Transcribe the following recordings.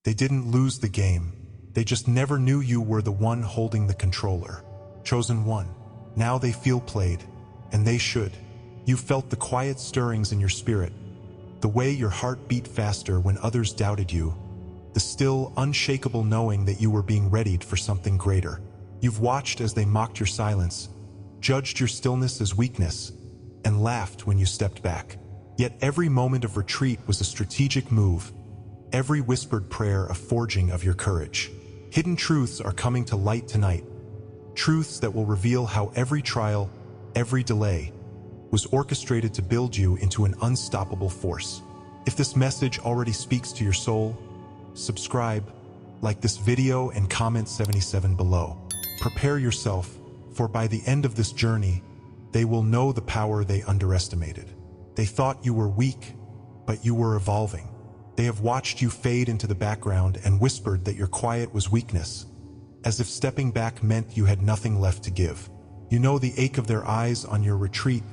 They didn't lose the game. They just never knew you were the one holding the controller. Chosen one. Now they feel played, and they should. You felt the quiet stirrings in your spirit, the way your heart beat faster when others doubted you, the still, unshakable knowing that you were being readied for something greater. You've watched as they mocked your silence, judged your stillness as weakness, and laughed when you stepped back. Yet every moment of retreat was a strategic move, every whispered prayer a forging of your courage. Hidden truths are coming to light tonight, truths that will reveal how every trial, every delay, was orchestrated to build you into an unstoppable force. If this message already speaks to your soul, subscribe, like this video, and comment 77 below. Prepare yourself, for by the end of this journey, they will know the power they underestimated. They thought you were weak, but you were evolving. They have watched you fade into the background and whispered that your quiet was weakness, as if stepping back meant you had nothing left to give. You know the ache of their eyes on your retreat,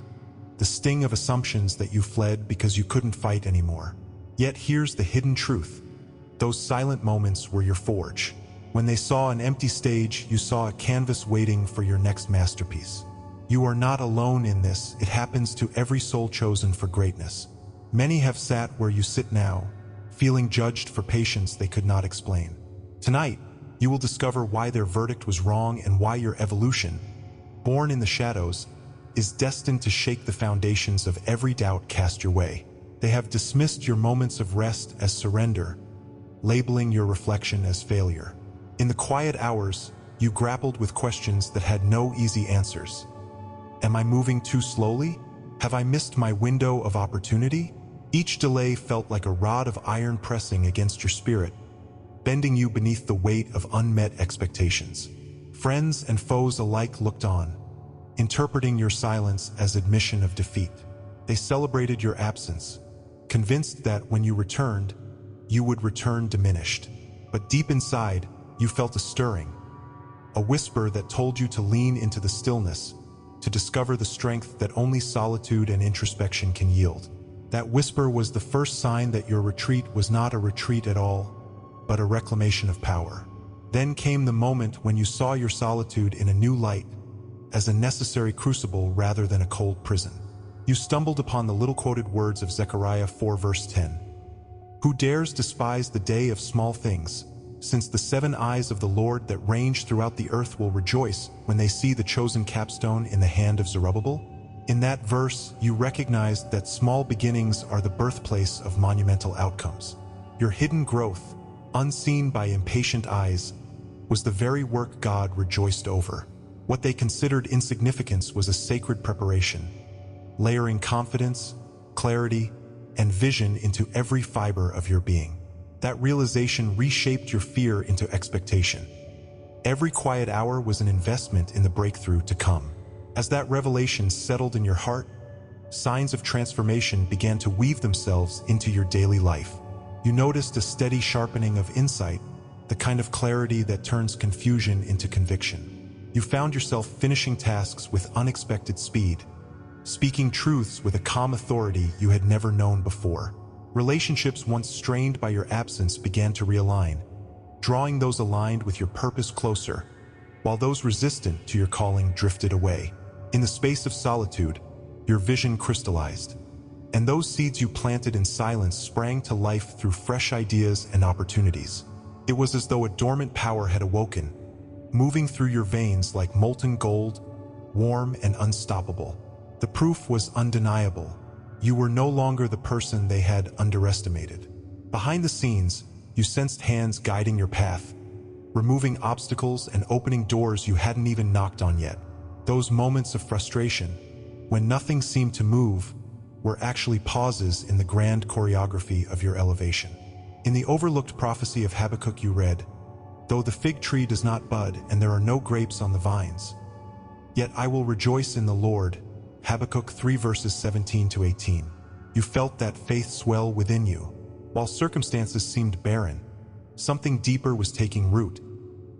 the sting of assumptions that you fled because you couldn't fight anymore. Yet here's the hidden truth. Those silent moments were your forge. When they saw an empty stage, you saw a canvas waiting for your next masterpiece. You are not alone in this. It happens to every soul chosen for greatness. Many have sat where you sit now, feeling judged for patience they could not explain. Tonight, you will discover why their verdict was wrong and why your evolution, born in the shadows, is destined to shake the foundations of every doubt cast your way. They have dismissed your moments of rest as surrender, labeling your reflection as failure. In the quiet hours, you grappled with questions that had no easy answers. Am I moving too slowly? Have I missed my window of opportunity? Each delay felt like a rod of iron pressing against your spirit, bending you beneath the weight of unmet expectations. Friends and foes alike looked on, interpreting your silence as admission of defeat. They celebrated your absence, convinced that when you returned, you would return diminished. But deep inside, you felt a stirring, a whisper that told you to lean into the stillness, to discover the strength that only solitude and introspection can yield. That whisper was the first sign that your retreat was not a retreat at all, but a reclamation of power. Then came the moment when you saw your solitude in a new light, as a necessary crucible rather than a cold prison. You stumbled upon the little quoted words of Zechariah 4 verse 10. Who dares despise the day of small things, since the 7 eyes of the Lord that range throughout the earth will rejoice when they see the chosen capstone in the hand of Zerubbabel? In that verse, you recognized that small beginnings are the birthplace of monumental outcomes. Your hidden growth, unseen by impatient eyes, was the very work God rejoiced over. What they considered insignificance was a sacred preparation, layering confidence, clarity, and vision into every fiber of your being. That realization reshaped your fear into expectation. Every quiet hour was an investment in the breakthrough to come. As that revelation settled in your heart, signs of transformation began to weave themselves into your daily life. You noticed a steady sharpening of insight, the kind of clarity that turns confusion into conviction. You found yourself finishing tasks with unexpected speed, speaking truths with a calm authority you had never known before. Relationships once strained by your absence began to realign, drawing those aligned with your purpose closer, while those resistant to your calling drifted away. In the space of solitude, your vision crystallized, and those seeds you planted in silence sprang to life through fresh ideas and opportunities. It was as though a dormant power had awoken, moving through your veins like molten gold, warm and unstoppable. The proof was undeniable. You were no longer the person they had underestimated. Behind the scenes, you sensed hands guiding your path, removing obstacles and opening doors you hadn't even knocked on yet. Those moments of frustration, when nothing seemed to move, were actually pauses in the grand choreography of your elevation. In the overlooked prophecy of Habakkuk you read, though the fig tree does not bud and there are no grapes on the vines, yet I will rejoice in the Lord. Habakkuk 3 verses 17 to 18. You felt that faith swell within you. While circumstances seemed barren, something deeper was taking root,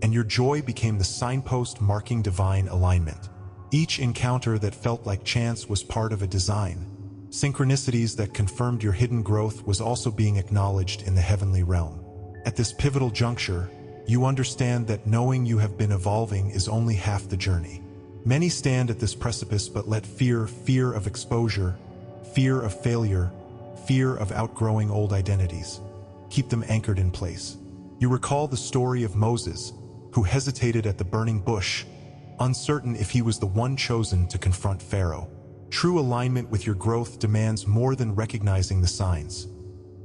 and your joy became the signpost marking divine alignment. Each encounter that felt like chance was part of a design. Synchronicities that confirmed your hidden growth was also being acknowledged in the heavenly realm. At this pivotal juncture, you understand that knowing you have been evolving is only half the journey. Many stand at this precipice but let fear of exposure, fear of failure, fear of outgrowing old identities, keep them anchored in place. You recall the story of Moses, who hesitated at the burning bush, uncertain if he was the one chosen to confront Pharaoh. True alignment with your growth demands more than recognizing the signs.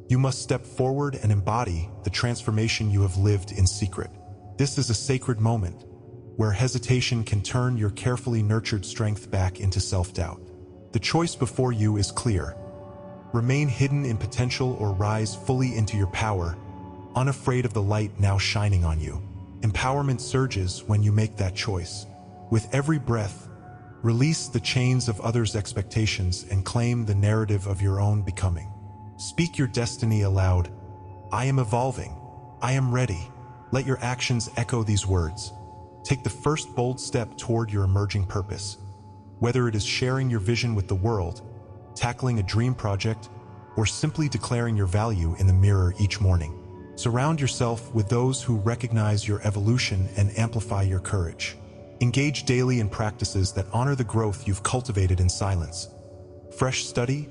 You must step forward and embody the transformation you have lived in secret. This is a sacred moment, where hesitation can turn your carefully nurtured strength back into self-doubt. The choice before you is clear. Remain hidden in potential or rise fully into your power, unafraid of the light now shining on you. Empowerment surges when you make that choice. With every breath, release the chains of others' expectations and claim the narrative of your own becoming. Speak your destiny aloud. I am evolving. I am ready. Let your actions echo these words. Take the first bold step toward your emerging purpose. Whether it is sharing your vision with the world, tackling a dream project, or simply declaring your value in the mirror each morning. Surround yourself with those who recognize your evolution and amplify your courage. Engage daily in practices that honor the growth you've cultivated in silence. Fresh study,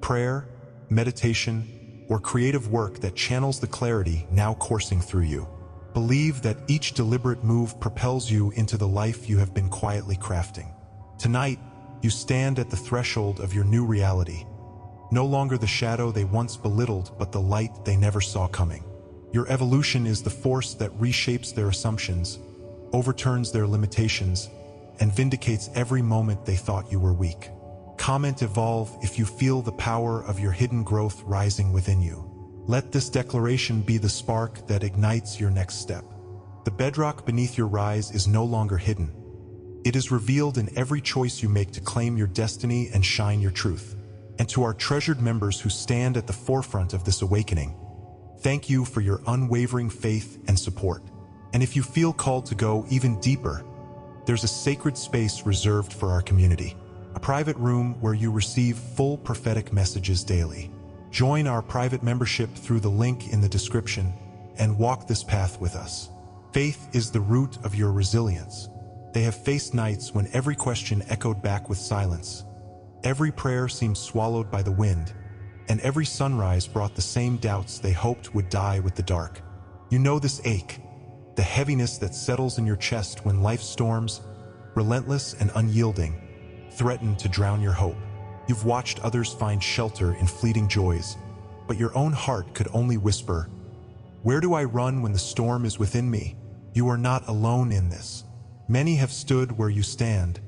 prayer, meditation, or creative work that channels the clarity now coursing through you. Believe that each deliberate move propels you into the life you have been quietly crafting. Tonight, you stand at the threshold of your new reality. No longer the shadow they once belittled, but the light they never saw coming. Your evolution is the force that reshapes their assumptions, overturns their limitations, and vindicates every moment they thought you were weak. Comment evolve if you feel the power of your hidden growth rising within you. Let this declaration be the spark that ignites your next step. The bedrock beneath your rise is no longer hidden. It is revealed in every choice you make to claim your destiny and shine your truth. And to our treasured members who stand at the forefront of this awakening, thank you for your unwavering faith and support. And if you feel called to go even deeper, there's a sacred space reserved for our community. A private room where you receive full prophetic messages daily. Join our private membership through the link in the description and walk this path with us. Faith is the root of your resilience. They have faced nights when every question echoed back with silence. Every prayer seemed swallowed by the wind, and every sunrise brought the same doubts they hoped would die with the dark. You know this ache, the heaviness that settles in your chest when life's storms, relentless and unyielding, threaten to drown your hope. You've watched others find shelter in fleeting joys, but your own heart could only whisper, "Where do I run when the storm is within me?" You are not alone in this. Many have stood where you stand,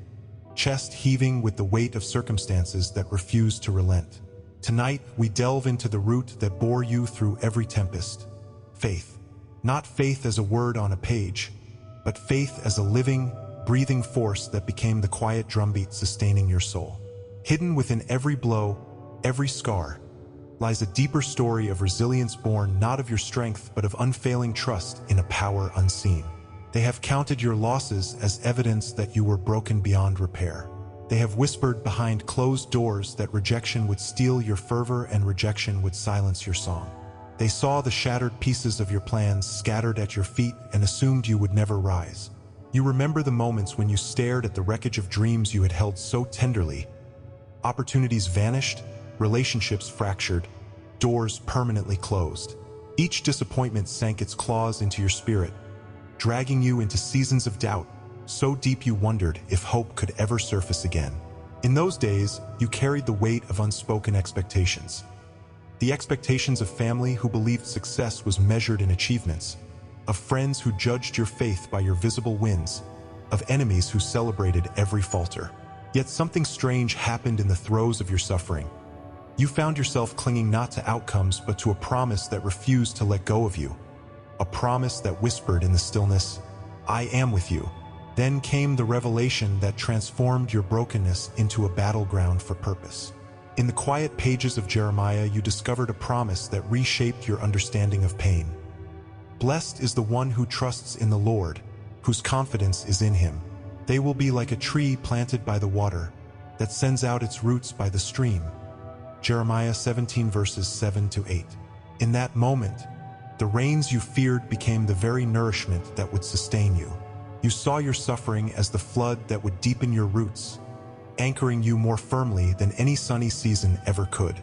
chest heaving with the weight of circumstances that refuse to relent. Tonight, we delve into the root that bore you through every tempest. Faith. Not faith as a word on a page, but faith as a living, breathing force that became the quiet drumbeat sustaining your soul. Hidden within every blow, every scar, lies a deeper story of resilience born not of your strength but of unfailing trust in a power unseen. They have counted your losses as evidence that you were broken beyond repair. They have whispered behind closed doors that rejection would steal your fervor and rejection would silence your song. They saw the shattered pieces of your plans scattered at your feet and assumed you would never rise. You remember the moments when you stared at the wreckage of dreams you had held so tenderly. Opportunities vanished, relationships fractured, doors permanently closed. Each disappointment sank its claws into your spirit, dragging you into seasons of doubt, so deep you wondered if hope could ever surface again. In those days, you carried the weight of unspoken expectations. The expectations of family who believed success was measured in achievements, of friends who judged your faith by your visible wins, of enemies who celebrated every falter. Yet something strange happened in the throes of your suffering. You found yourself clinging not to outcomes but to a promise that refused to let go of you. A promise that whispered in the stillness, "I am with you." Then came the revelation that transformed your brokenness into a battleground for purpose. In the quiet pages of Jeremiah, you discovered a promise that reshaped your understanding of pain. Blessed is the one who trusts in the Lord, whose confidence is in him. They will be like a tree planted by the water, that sends out its roots by the stream. Jeremiah 17 verses 7 to 8. In that moment, The rains you feared became the very nourishment that would sustain you. You saw your suffering as the flood that would deepen your roots, anchoring you more firmly than any sunny season ever could.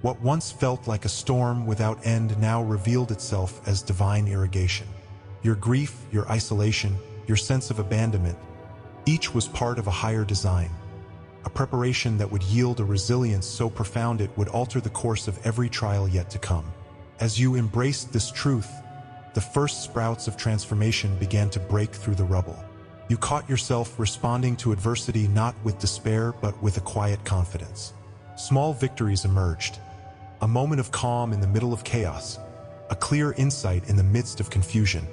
What once felt like a storm without end now revealed itself as divine irrigation. Your grief, your isolation, your sense of abandonment, each was part of a higher design, a preparation that would yield a resilience so profound it would alter the course of every trial yet to come. As you embraced this truth, the first sprouts of transformation began to break through the rubble. You caught yourself responding to adversity not with despair but with a quiet confidence. Small victories emerged, a moment of calm in the middle of chaos, a clear insight in the midst of confusion,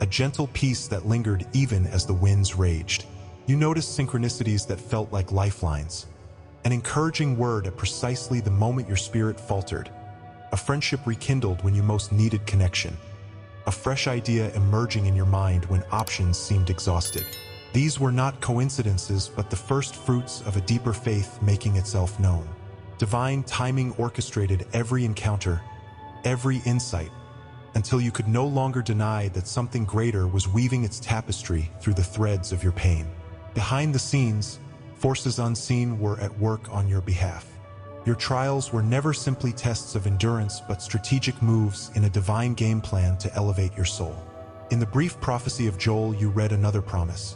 a gentle peace that lingered even as the winds raged. You noticed synchronicities that felt like lifelines, an encouraging word at precisely the moment your spirit faltered, a friendship rekindled when you most needed connection, a fresh idea emerging in your mind when options seemed exhausted. These were not coincidences but the first fruits of a deeper faith making itself known. Divine timing orchestrated every encounter, every insight, until you could no longer deny that something greater was weaving its tapestry through the threads of your pain. Behind the scenes, forces unseen were at work on your behalf. Your trials were never simply tests of endurance but strategic moves in a divine game plan to elevate your soul. In the brief prophecy of Joel you read another promise.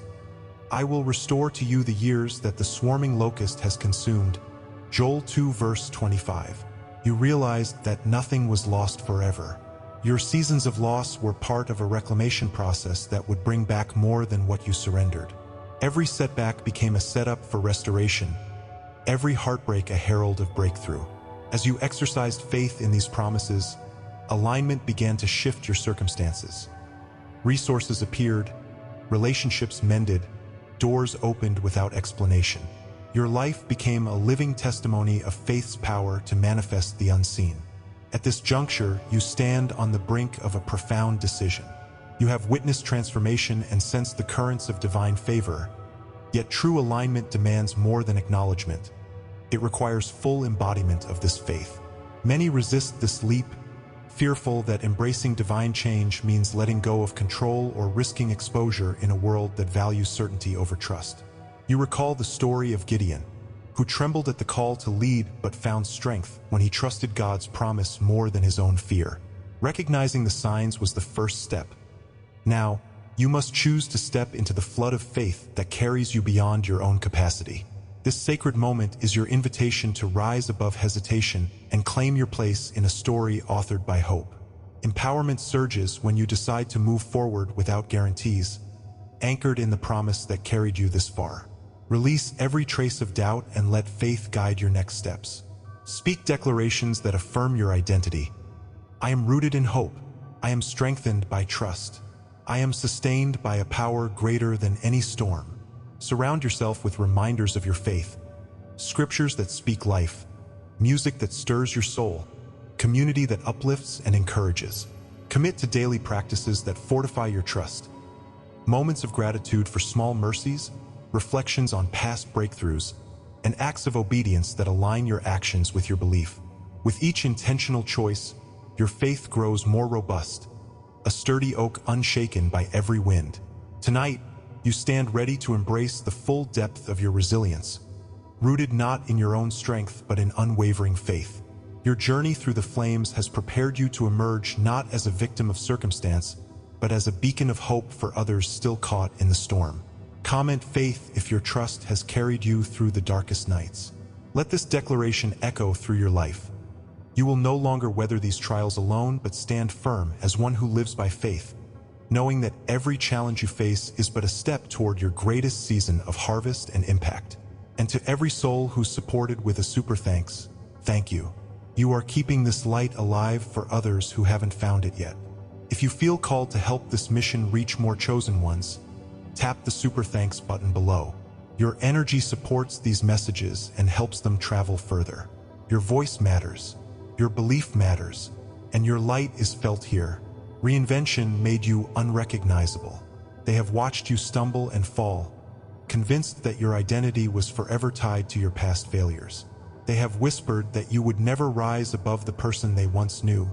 I will restore to you the years that the swarming locust has consumed. Joel 2 verse 25. You realized that nothing was lost forever. Your seasons of loss were part of a reclamation process that would bring back more than what you surrendered. Every setback became a setup for restoration, every heartbreak a herald of breakthrough. As you exercised faith in these promises, alignment began to shift your circumstances. Resources appeared, relationships mended, doors opened without explanation. Your life became a living testimony of faith's power to manifest the unseen. At this juncture, you stand on the brink of a profound decision. You have witnessed transformation and sensed the currents of divine favor, yet true alignment demands more than acknowledgement. It requires full embodiment of this faith. Many resist this leap, fearful that embracing divine change means letting go of control or risking exposure in a world that values certainty over trust. You recall the story of Gideon, who trembled at the call to lead but found strength when he trusted God's promise more than his own fear. Recognizing the signs was the first step. Now, you must choose to step into the flood of faith that carries you beyond your own capacity. This sacred moment is your invitation to rise above hesitation and claim your place in a story authored by hope. Empowerment surges when you decide to move forward without guarantees, anchored in the promise that carried you this far. Release every trace of doubt and let faith guide your next steps. Speak declarations that affirm your identity. I am rooted in hope. I am strengthened by trust. I am sustained by a power greater than any storm. Surround yourself with reminders of your faith, scriptures that speak life, music that stirs your soul, community that uplifts and encourages. Commit to daily practices that fortify your trust. Moments of gratitude for small mercies, reflections on past breakthroughs, and acts of obedience that align your actions with your belief. With each intentional choice, your faith grows more robust, a sturdy oak unshaken by every wind. Tonight, you stand ready to embrace the full depth of your resilience, rooted not in your own strength but in unwavering faith. Your journey through the flames has prepared you to emerge not as a victim of circumstance, but as a beacon of hope for others still caught in the storm. Comment faith if your trust has carried you through the darkest nights. Let this declaration echo through your life. You will no longer weather these trials alone, but stand firm as one who lives by faith, knowing that every challenge you face is but a step toward your greatest season of harvest and impact. And to every soul who's supported with a super thanks, thank you. You are keeping this light alive for others who haven't found it yet. If you feel called to help this mission reach more chosen ones, tap the super thanks button below. Your energy supports these messages and helps them travel further. Your voice matters. Your belief matters, and your light is felt here. Reinvention made you unrecognizable. They have watched you stumble and fall, convinced that your identity was forever tied to your past failures. They have whispered that you would never rise above the person they once knew,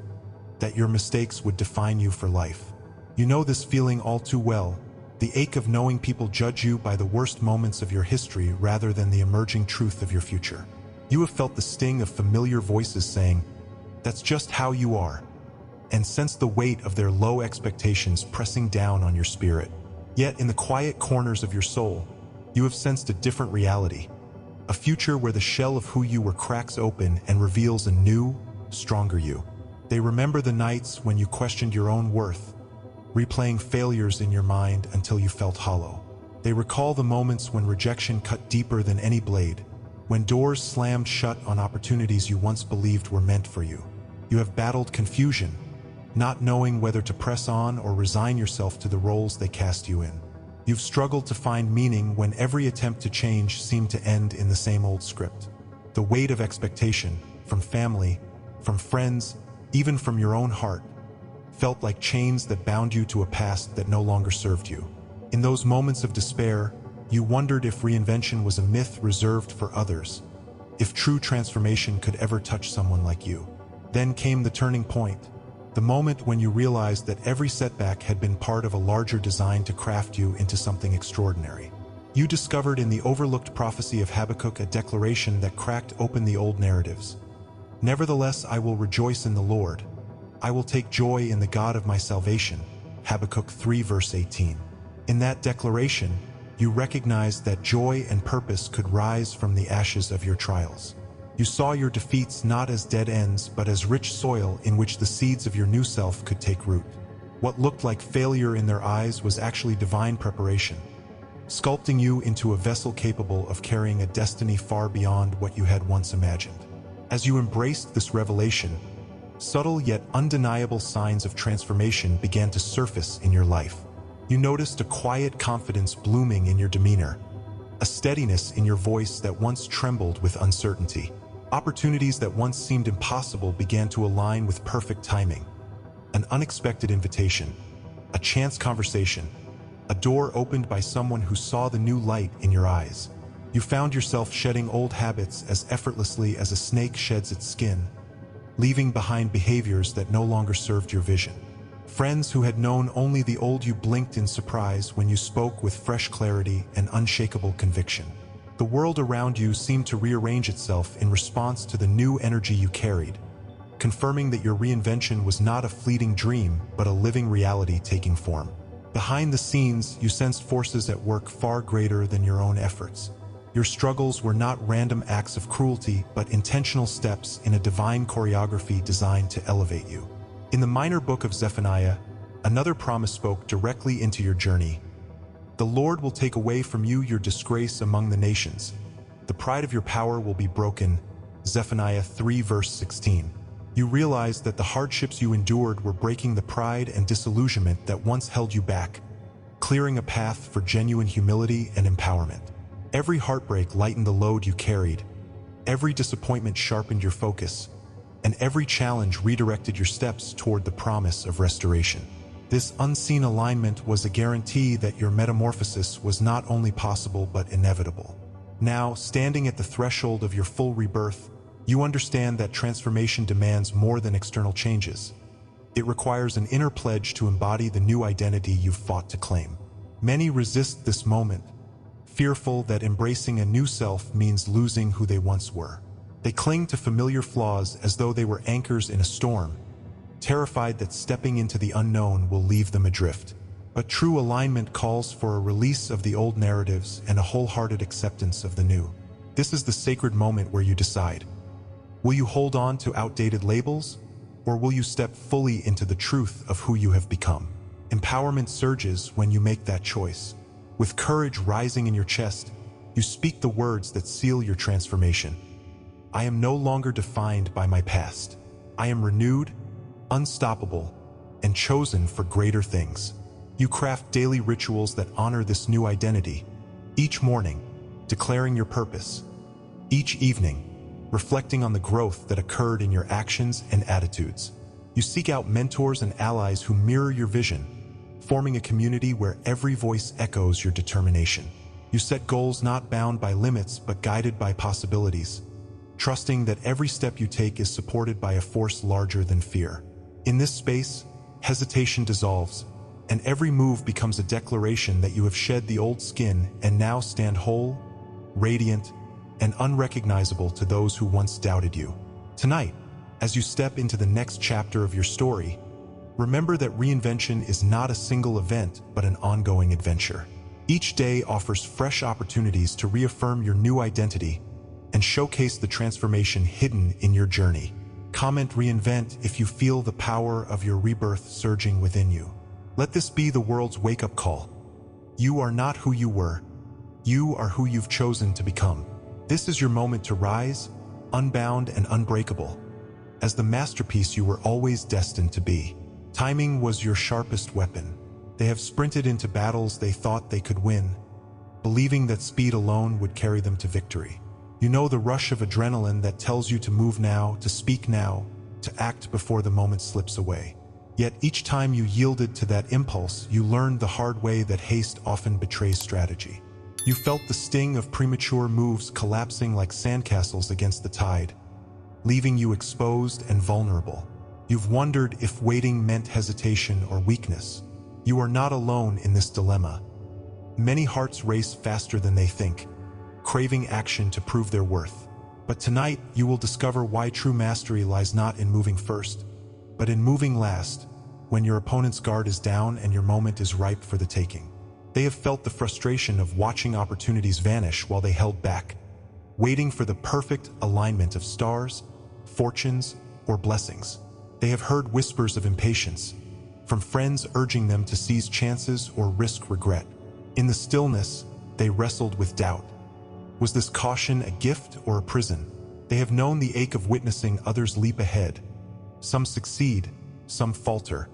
that your mistakes would define you for life. You know this feeling all too well, the ache of knowing people judge you by the worst moments of your history rather than the emerging truth of your future. You have felt the sting of familiar voices saying, "That's just how you are," and sensed the weight of their low expectations pressing down on your spirit. Yet in the quiet corners of your soul, you have sensed a different reality, a future where the shell of who you were cracks open and reveals a new, stronger you. They remember the nights when you questioned your own worth, replaying failures in your mind until you felt hollow. They recall the moments when rejection cut deeper than any blade, when doors slammed shut on opportunities you once believed were meant for you. You have battled confusion, not knowing whether to press on or resign yourself to the roles they cast you in. You've struggled to find meaning when every attempt to change seemed to end in the same old script. The weight of expectation, from family, from friends, even from your own heart, felt like chains that bound you to a past that no longer served you. In those moments of despair, you wondered if reinvention was a myth reserved for others, if true transformation could ever touch someone like you. Then came the turning point, the moment when you realized that every setback had been part of a larger design to craft you into something extraordinary. You discovered in the overlooked prophecy of Habakkuk a declaration that cracked open the old narratives. "Nevertheless, I will rejoice in the Lord. I will take joy in the God of my salvation." Habakkuk 3 verse 18. In that declaration, you recognized that joy and purpose could rise from the ashes of your trials. You saw your defeats not as dead ends, but as rich soil in which the seeds of your new self could take root. What looked like failure in their eyes was actually divine preparation, sculpting you into a vessel capable of carrying a destiny far beyond what you had once imagined. As you embraced this revelation, subtle yet undeniable signs of transformation began to surface in your life. You noticed a quiet confidence blooming in your demeanor, a steadiness in your voice that once trembled with uncertainty. Opportunities that once seemed impossible began to align with perfect timing. An unexpected invitation, a chance conversation, a door opened by someone who saw the new light in your eyes. You found yourself shedding old habits as effortlessly as a snake sheds its skin, leaving behind behaviors that no longer served your vision. Friends who had known only the old you blinked in surprise when you spoke with fresh clarity and unshakable conviction. The world around you seemed to rearrange itself in response to the new energy you carried, confirming that your reinvention was not a fleeting dream, but a living reality taking form. Behind the scenes, you sensed forces at work far greater than your own efforts. Your struggles were not random acts of cruelty, but intentional steps in a divine choreography designed to elevate you. In the minor book of Zephaniah, another promise spoke directly into your journey. "The Lord will take away from you your disgrace among the nations. The pride of your power will be broken." Zephaniah 3 verse 16. You realized that the hardships you endured were breaking the pride and disillusionment that once held you back, clearing a path for genuine humility and empowerment. Every heartbreak lightened the load you carried, every disappointment sharpened your focus, and every challenge redirected your steps toward the promise of restoration. This unseen alignment was a guarantee that your metamorphosis was not only possible but inevitable. Now, standing at the threshold of your full rebirth, you understand that transformation demands more than external changes. It requires an inner pledge to embody the new identity you've fought to claim. Many resist this moment, fearful that embracing a new self means losing who they once were. They cling to familiar flaws as though they were anchors in a storm, terrified that stepping into the unknown will leave them adrift. But true alignment calls for a release of the old narratives and a wholehearted acceptance of the new. This is the sacred moment where you decide. Will you hold on to outdated labels, or will you step fully into the truth of who you have become? Empowerment surges when you make that choice. With courage rising in your chest, you speak the words that seal your transformation. "I am no longer defined by my past. I am renewed, unstoppable, and chosen for greater things." You craft daily rituals that honor this new identity. Each morning, declaring your purpose. Each evening, reflecting on the growth that occurred in your actions and attitudes. You seek out mentors and allies who mirror your vision, forming a community where every voice echoes your determination. You set goals not bound by limits but guided by possibilities, trusting that every step you take is supported by a force larger than fear. In this space, hesitation dissolves, and every move becomes a declaration that you have shed the old skin and now stand whole, radiant, and unrecognizable to those who once doubted you. Tonight, as you step into the next chapter of your story, remember that reinvention is not a single event but an ongoing adventure. Each day offers fresh opportunities to reaffirm your new identity and showcase the transformation hidden in your journey. Comment reinvent if you feel the power of your rebirth surging within you. Let this be the world's wake-up call. You are not who you were. You are who you've chosen to become. This is your moment to rise, unbound and unbreakable, as the masterpiece you were always destined to be. Timing was your sharpest weapon. They have sprinted into battles they thought they could win, believing that speed alone would carry them to victory. You know the rush of adrenaline that tells you to move now, to speak now, to act before the moment slips away. Yet each time you yielded to that impulse, you learned the hard way that haste often betrays strategy. You felt the sting of premature moves collapsing like sandcastles against the tide, leaving you exposed and vulnerable. You've wondered if waiting meant hesitation or weakness. You are not alone in this dilemma. Many hearts race faster than they think, craving action to prove their worth. But tonight, you will discover why true mastery lies not in moving first, but in moving last, when your opponent's guard is down and your moment is ripe for the taking. They have felt the frustration of watching opportunities vanish while they held back, waiting for the perfect alignment of stars, fortunes, or blessings. They have heard whispers of impatience, from friends urging them to seize chances or risk regret. In the stillness, they wrestled with doubt. Was this caution a gift or a prison? They have known the ache of witnessing others leap ahead. Some succeed, some falter,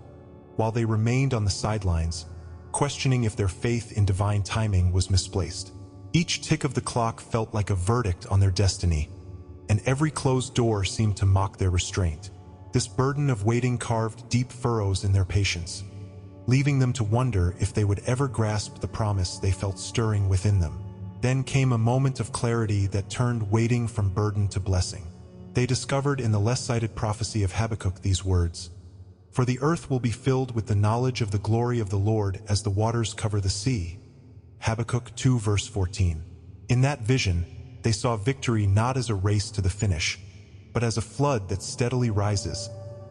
while they remained on the sidelines, questioning if their faith in divine timing was misplaced. Each tick of the clock felt like a verdict on their destiny, and every closed door seemed to mock their restraint. This burden of waiting carved deep furrows in their patience, leaving them to wonder if they would ever grasp the promise they felt stirring within them. Then came a moment of clarity that turned waiting from burden to blessing. They discovered in the less-cited prophecy of Habakkuk these words, "For the earth will be filled with the knowledge of the glory of the Lord as the waters cover the sea." Habakkuk 2 verse 14. In that vision, they saw victory not as a race to the finish, but as a flood that steadily rises,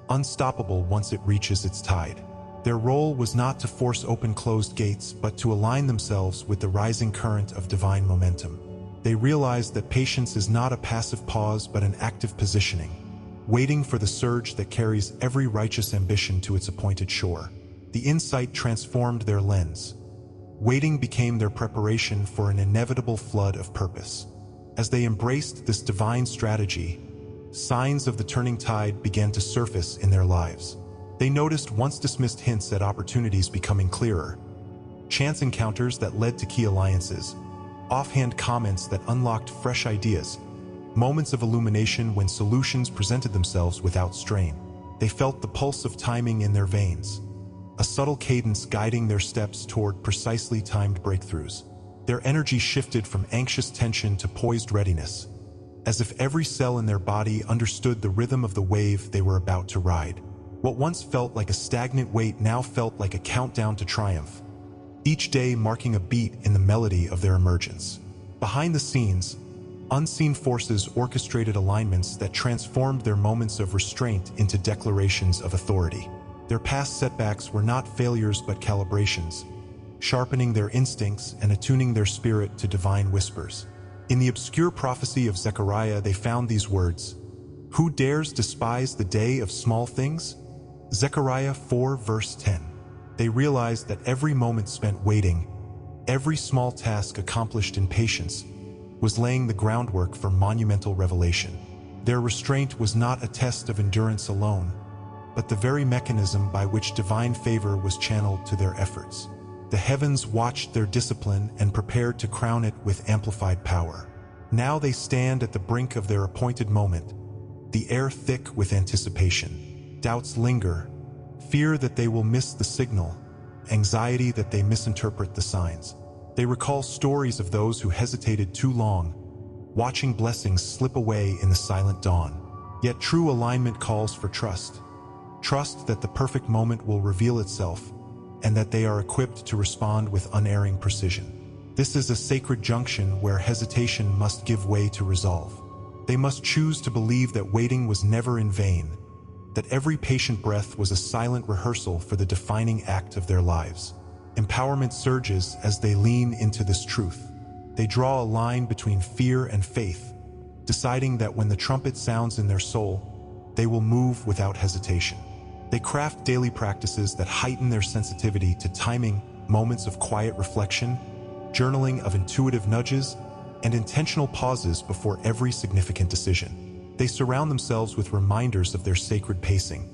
unstoppable once it reaches its tide. Their role was not to force open closed gates, but to align themselves with the rising current of divine momentum. They realized that patience is not a passive pause but an active positioning, waiting for the surge that carries every righteous ambition to its appointed shore. The insight transformed their lens. Waiting became their preparation for an inevitable flood of purpose. As they embraced this divine strategy, signs of the turning tide began to surface in their lives. They noticed once dismissed hints at opportunities becoming clearer, chance encounters that led to key alliances, offhand comments that unlocked fresh ideas, moments of illumination when solutions presented themselves without strain. They felt the pulse of timing in their veins, a subtle cadence guiding their steps toward precisely timed breakthroughs. Their energy shifted from anxious tension to poised readiness, as if every cell in their body understood the rhythm of the wave they were about to ride. What once felt like a stagnant wait now felt like a countdown to triumph, each day marking a beat in the melody of their emergence. Behind the scenes, unseen forces orchestrated alignments that transformed their moments of restraint into declarations of authority. Their past setbacks were not failures but calibrations, sharpening their instincts and attuning their spirit to divine whispers. In the obscure prophecy of Zechariah, they found these words, "Who dares despise the day of small things?" Zechariah 4 verse 10. They realized that every moment spent waiting, every small task accomplished in patience, was laying the groundwork for monumental revelation. Their restraint was not a test of endurance alone, but the very mechanism by which divine favor was channeled to their efforts. The heavens watched their discipline and prepared to crown it with amplified power. Now they stand at the brink of their appointed moment, the air thick with anticipation. Doubts linger, fear that they will miss the signal, anxiety that they misinterpret the signs. They recall stories of those who hesitated too long, watching blessings slip away in the silent dawn. Yet true alignment calls for trust. Trust that the perfect moment will reveal itself and that they are equipped to respond with unerring precision. This is a sacred junction where hesitation must give way to resolve. They must choose to believe that waiting was never in vain, that every patient breath was a silent rehearsal for the defining act of their lives. Empowerment surges as they lean into this truth. They draw a line between fear and faith, deciding that when the trumpet sounds in their soul, they will move without hesitation. They craft daily practices that heighten their sensitivity to timing, moments of quiet reflection, journaling of intuitive nudges, and intentional pauses before every significant decision. They surround themselves with reminders of their sacred pacing,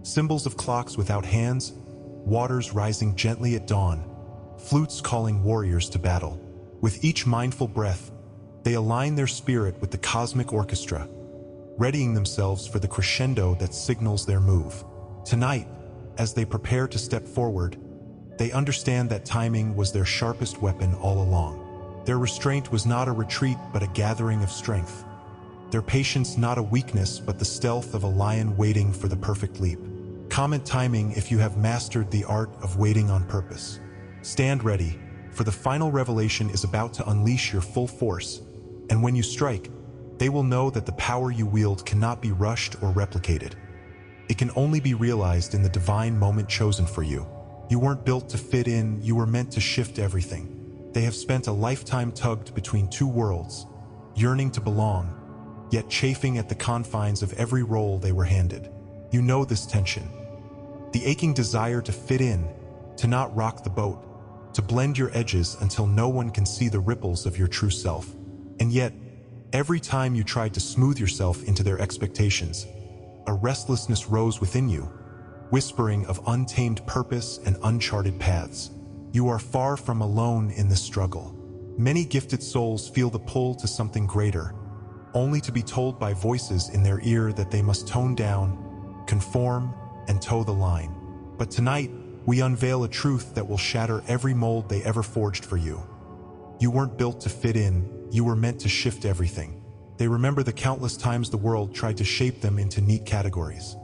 symbols of clocks without hands, waters rising gently at dawn, flutes calling warriors to battle. With each mindful breath, they align their spirit with the cosmic orchestra, readying themselves for the crescendo that signals their move. Tonight, as they prepare to step forward, they understand that timing was their sharpest weapon all along. Their restraint was not a retreat but a gathering of strength. Their patience not a weakness but the stealth of a lion waiting for the perfect leap. Comment timing if you have mastered the art of waiting on purpose. Stand ready, for the final revelation is about to unleash your full force, and when you strike, they will know that the power you wield cannot be rushed or replicated. It can only be realized in the divine moment chosen for you. You weren't built to fit in, you were meant to shift everything. They have spent a lifetime tugged between two worlds, yearning to belong, yet chafing at the confines of every role they were handed. You know this tension. The aching desire to fit in, to not rock the boat, to blend your edges until no one can see the ripples of your true self. And yet, every time you tried to smooth yourself into their expectations, a restlessness rose within you, whispering of untamed purpose and uncharted paths. You are far from alone in this struggle. Many gifted souls feel the pull to something greater, only to be told by voices in their ear that they must tone down, conform, and toe the line. But tonight, we unveil a truth that will shatter every mold they ever forged for you. You weren't built to fit in, you were meant to shift everything. They remember the countless times the world tried to shape them into neat categories.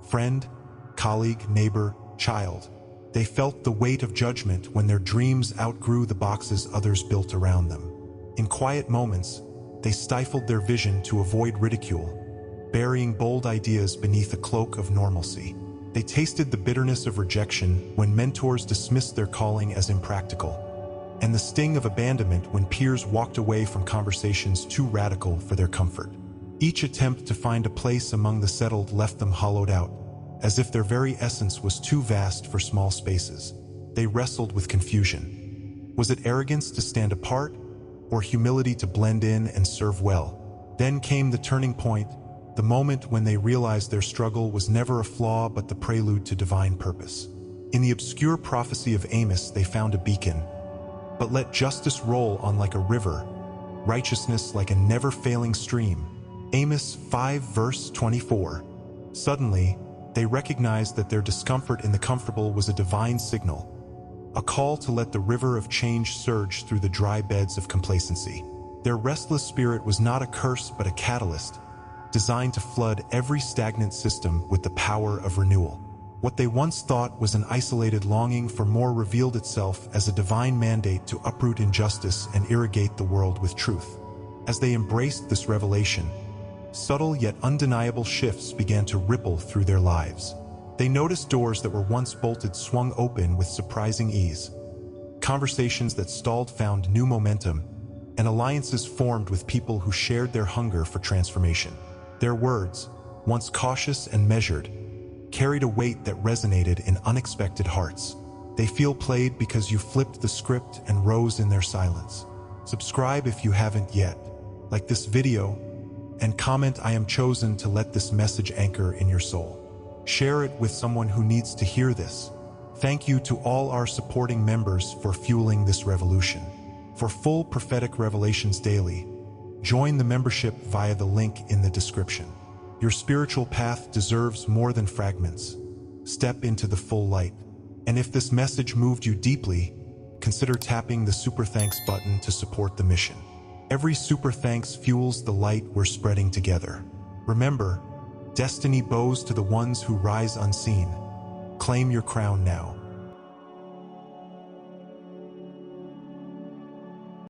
Friend, colleague, neighbor, child. They felt the weight of judgment when their dreams outgrew the boxes others built around them. In quiet moments, they stifled their vision to avoid ridicule, burying bold ideas beneath a cloak of normalcy. They tasted the bitterness of rejection when mentors dismissed their calling as impractical, and the sting of abandonment when peers walked away from conversations too radical for their comfort. Each attempt to find a place among the settled left them hollowed out, as if their very essence was too vast for small spaces. They wrestled with confusion. Was it arrogance to stand apart, or humility to blend in and serve well? Then came the turning point, the moment when they realized their struggle was never a flaw but the prelude to divine purpose. In the obscure prophecy of Amos, they found a beacon. But let justice roll on like a river, righteousness like a never-failing stream. Amos 5 verse 24. Suddenly, they recognized that their discomfort in the comfortable was a divine signal, a call to let the river of change surge through the dry beds of complacency. Their restless spirit was not a curse but a catalyst, designed to flood every stagnant system with the power of renewal. What they once thought was an isolated longing for more revealed itself as a divine mandate to uproot injustice and irrigate the world with truth. As they embraced this revelation, subtle yet undeniable shifts began to ripple through their lives. They noticed doors that were once bolted swung open with surprising ease. Conversations that stalled found new momentum, and alliances formed with people who shared their hunger for transformation. Their words, once cautious and measured, carried a weight that resonated in unexpected hearts. They feel played because you flipped the script and rose in their silence. Subscribe if you haven't yet, like this video, and comment "I am chosen" to let this message anchor in your soul. Share it with someone who needs to hear this. Thank you to all our supporting members for fueling this revolution. For full prophetic revelations daily, join the membership via the link in the description. Your spiritual path deserves more than fragments. Step into the full light. And if this message moved you deeply, consider tapping the Super Thanks button to support the mission. Every Super Thanks fuels the light we're spreading together. Remember, Destiny bows to the ones who rise unseen. Claim your crown now.